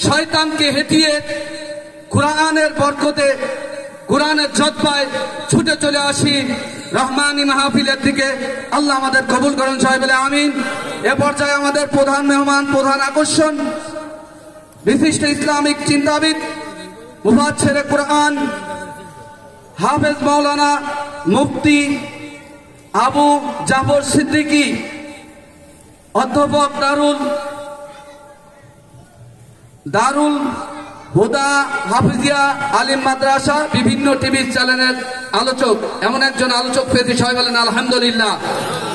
শয়তানকে হেঁটিয়ে কুরআনের বরকতে, কুরআনের জজ্বায় ছুটে চলে আসি রহমানি মাহফিলের দিকে। আল্লাহ আমাদের কবুল করুন, সবাই বলে আমিন। এ পর্যায়ে আমাদের প্রধান মেহমান, প্রধান আকর্ষণ বিশিষ্ট ইসলামিক চিন্তাবিদ, মুফাসসিরে কুরআন, হাফেজ মাওলানা মুফতি আবু জাফর সিদ্দিকী, অধ্যাপক দারুল হুদা হাফিজিয়া আলিম মাদ্রাসা, বিভিন্ন টিভি চ্যানেলের আলোচক, এমন একজন আলোচক পেয়েছি, সবাই বলেন আলহামদুলিল্লাহ।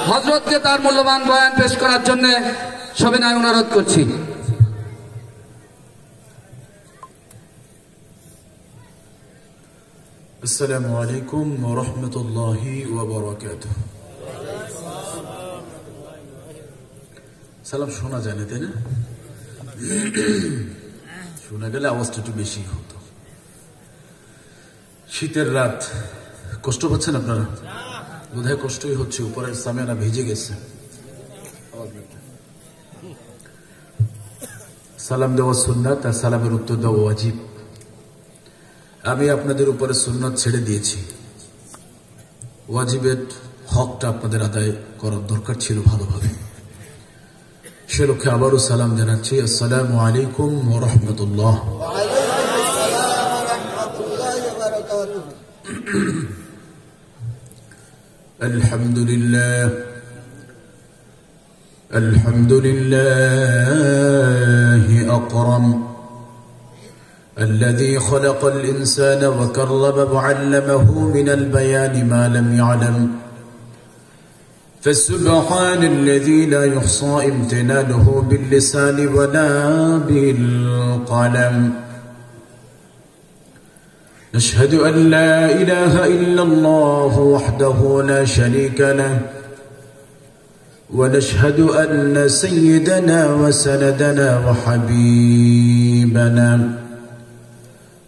হযরতকে তার মূল্যবান বয়ান পেশ করার জন্য সবিনয় অনুরোধ করছি। আসসালামু আলাইকুম ওয়া রাহমাতুল্লাহি ওয়া বারাকাতুহু। সালাম শোনা যায় না, তাই না? শোনা গেলে আওয়াজটা একটু বেশি হতো। শীতের রাত, কষ্ট পাচ্ছেন আপনারা? বোধহয় কষ্টই হচ্ছে, উপরের সামিয়ানা ভিজে গেছে। সালাম দেওয়া সুন্নাত আর সালামের উত্তর দেওয়া ওয়াজিব। আমি আপনাদের উপরে সুন্নাত ছেড়ে দিয়েছি, ওয়াজিবের হকটা আপনাদের আদায় করার দরকার ছিল ভালোভাবে। সে লক্ষ্যে আবারও সালাম জানাচ্ছি। আসসালামু আলাইকুম ওয়া রাহমাতুল্লাহ। আলহামদুলিল্লাহ, আলহামদুলিল্লাহ আকরাম الذي خلق الإنسان وكرم وعلمه من البيان ما لم يعلم، فسبحان الذي لا يحصى امتنانه باللسان ولا بالقلم. نشهد أن لا إله إلا الله وحده لا شريك له، ونشهد أن سيدنا وسندنا وحبيبنا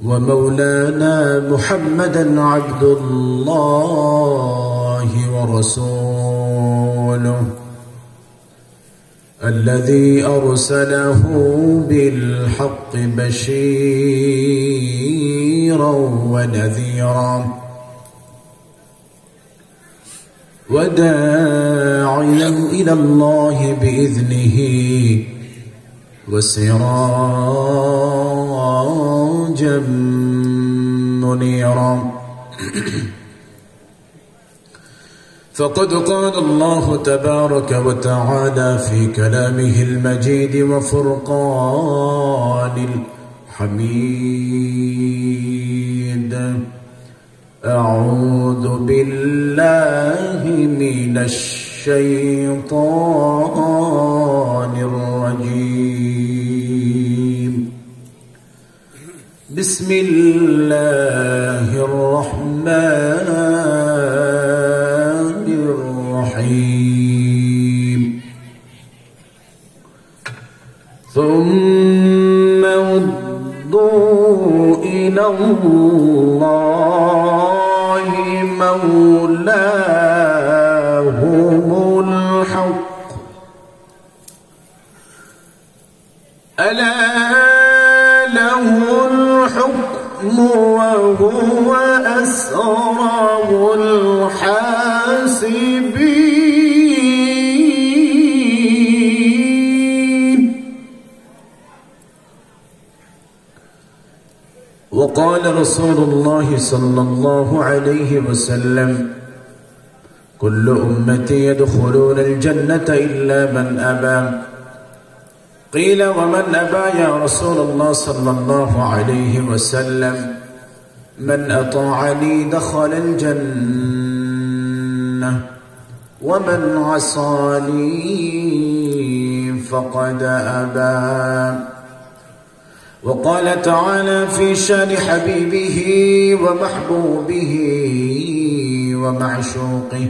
ومولانا محمدا عبد الله ورسوله الذي أرسله بالحق بشيرا ونذيرا وداعيا إلى الله بإذنه وسراجا منيرا. فقد قال الله تبارك وتعالى في كلامه المجيد وفرقان الحميد: أعوذ بالله من الشيطان الرجيم. بسم الله الرحمن الرحيم. ثم ردوا إلى الله مولاهم الحق، ألا له الحكم وهو أسرع الحاسبين. وقال رسول الله صلى الله عليه وسلم: كل أمتي يدخلون الجنة إلا من أبى. قيل: ومن أبى يا رسول الله صلى الله عليه وسلم؟ من أطاعني دخل الجنة ومن عصاني فقد أبى. وقال تعالى في شان حبيبه ومحبوبه ومعشوقه: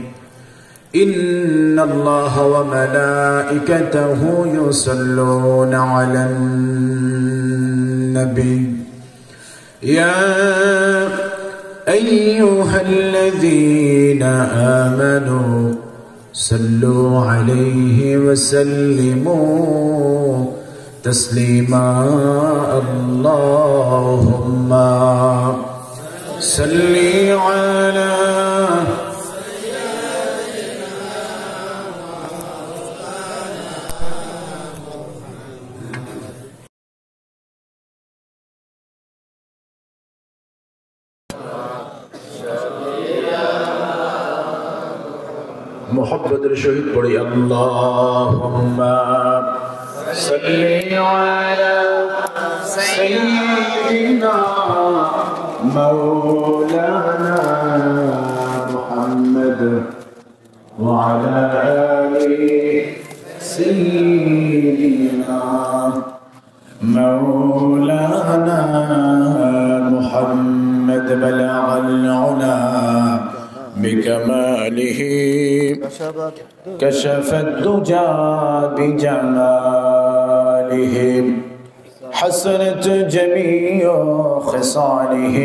إن الله وملائكته يصلون على النبي يا أيها الذين آمنوا صلوا عليه وسلموا تسليما اللهم صل على محبت الشهيد بڑی اللهم صل على سيدنا مولانا محمد وعلى آل سيدنا مولانا محمد بلغ العلا بكماله كشف الدجى بجماله حسنت جميع خصاله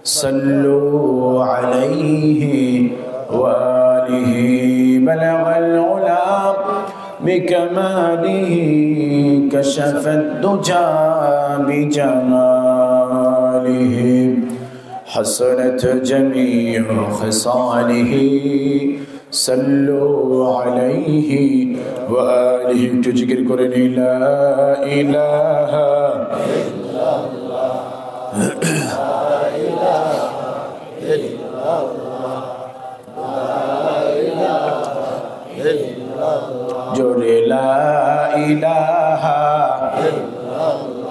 صلوا عليه وآله بلغ العلا بكماله كشف الدجى بجماله حسنت جميع خصاله صلوا عليه وآله تذكر قرن لا إله إلا الله لا إله إلا الله لا إله إلا الله جل لا إله إلا الله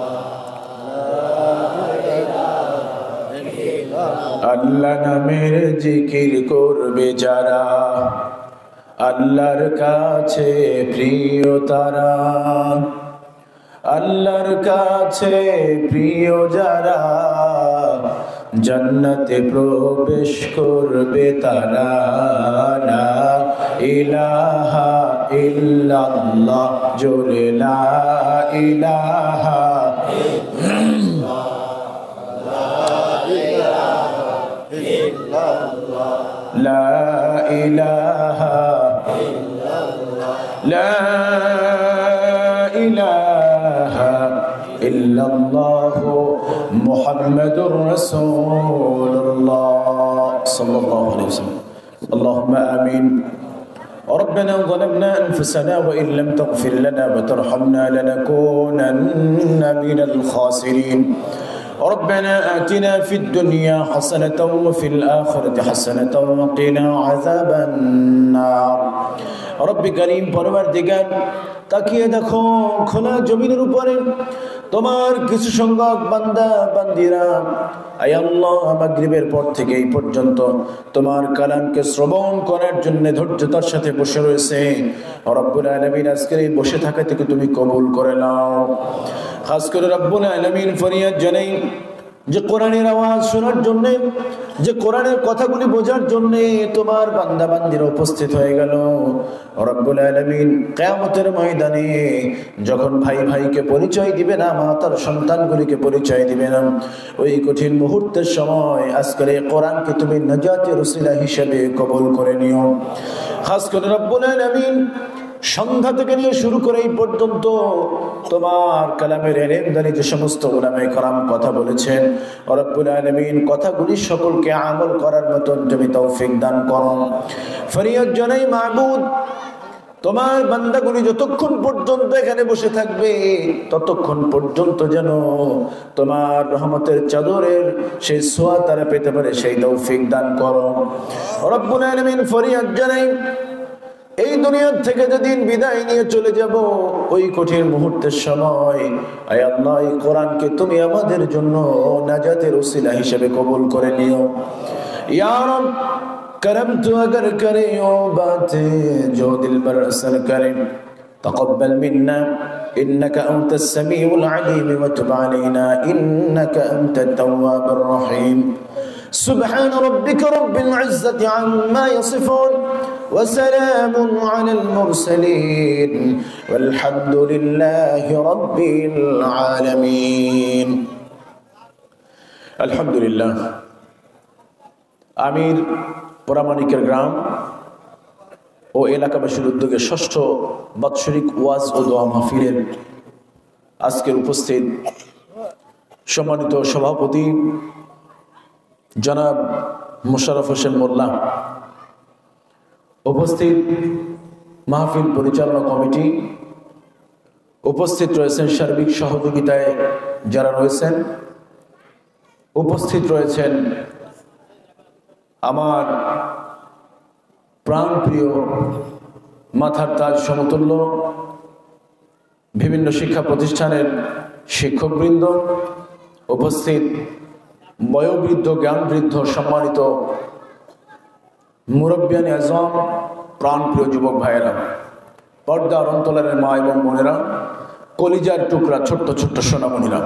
আল্লাহ নামের জিকির করবে যারা আল্লাহর কাছে প্রিয় তারা আল্লাহর কাছে প্রিয় যারা জান্নাতে প্রবেশ করবে তারা লা ইলাহা ইল্লাল্লাহ জোরে লা ইলাহা لا إله إلا الله لا إله إلا الله محمد رسول الله صلى الله عليه وسلم اللهم آمين ربنا ظلمنا أنفسنا وإن لم تغفر لنا وترحمنا لنكونن من الخاسرين ربنا آتنا في الدنيا حسنة وفي الآخرة حسنة وقنا عذاب النار رب كريم পরবর্তীকার তাকিয়ে দেখো খোলা জমিনের উপরে তোমার কিছু সংখ্যক বান্দা বান্দিরা আয় আল্লাহ মাগরিবের পর থেকে এই পর্যন্ত তোমার কালামকে শ্রবণ করার জন্য ধৈর্যতার সাথে বসে রয়েছে রব্বুল আলামিন আজকের এই বসে থাকা থেকে তুমি কবুল করে নাও খাস করে রব্বুল আলামিন ফরিয়াদ জানাই যে কোরআনের আওয়াজ শোনার জন্য যে কোরআনের কথাগুলি বোঝার জন্য তোমার বান্দা বান্দিরা উপস্থিত হয়ে গেল রব্বুল আলামিন কিয়ামতের ময়দানে যখন ভাই ভাইকে পরিচয় দিবে না মা তার সন্তানগুলিকে পরিচয় দিবে না ওই কঠিন মুহূর্তের সময় আজকের এই কোরআনকে তুমি নাজাতের ওসিলা হিসেবে কবুল করে নিও খাস করে রব্বুল আলামিন সন্ধ্যা থেকে নিয়ে শুরু করে এই পর্যন্ত তোমার কালামের এলেমদারি যে সমস্ত উলামায়ে কেরাম কথা বলেছেন রব্বুল আলামিন কথাগুলি সকলকে আমল করার মতো তুমি তৌফিক দান করো ফরিয়াদ জানাই মাবুদ তোমার বান্দাগুলি যতক্ষণ পর্যন্ত এখানে বসে থাকবে ততক্ষণ পর্যন্ত যেন তোমার রহমতের চাদরের সেই ছোঁয়া তারা পেতে পারে সেই তৌফিক দান করো রব্বুল আলামিন ফরিয়াদ জানাই এই দুনিয়া থেকে যেদিন বিদায় নিয়ে চলে যাব ওই কঠিন মুহূর্তের সময় আয় আল্লাহ এই কোরআনকে তুমি আমাদের জন্য নাজাতের ওসিলা হিসেবে কবুল করে নিও ইয়া রব करम तो अगर करे ओ बातें जो दिल पर असर करे तक़ब्बल मिन्ना إنك أنت السميع العليم وتب علينا إنك أنت التواب الرحيم سبحان ربك رب العزة عما يصفون وسلام على المرسلين والحمد لله رب العالمين الحمد لله আমির পোড়ামানিকের গ্রাম ও এলাকাবাসীর উদ্যোগে ষষ্ঠ বাৎসরিক ওয়াজ ও দোয়া মাহফিলের আজকের উপস্থিত সম্মানিত সভাপতি জনাব মোশাররফ হোসেন মোল্লা, উপস্থিত মাহফিল পরিচালনা কমিটি, উপস্থিত রয়েছেন সার্বিক সহযোগিতায় যারা রয়েছেন, উপস্থিত রয়েছেন আমার প্রাণপ্রিয় মাথার তাজ সমতুল্য বিভিন্ন শিক্ষা প্রতিষ্ঠানের শিক্ষকবৃন্দ, উপস্থিত বয়োবৃদ্ধ জ্ঞানবৃদ্ধ সম্মানিত মুরব্বিয়ান আজম, প্রাণপ্রিয় যুবক ভাইয়েরা, পর্দার অন্তরালের মা এবং বোনেরা, কলিজার টুকরা ছোট্ট ছোট্ট সোনামণিরা,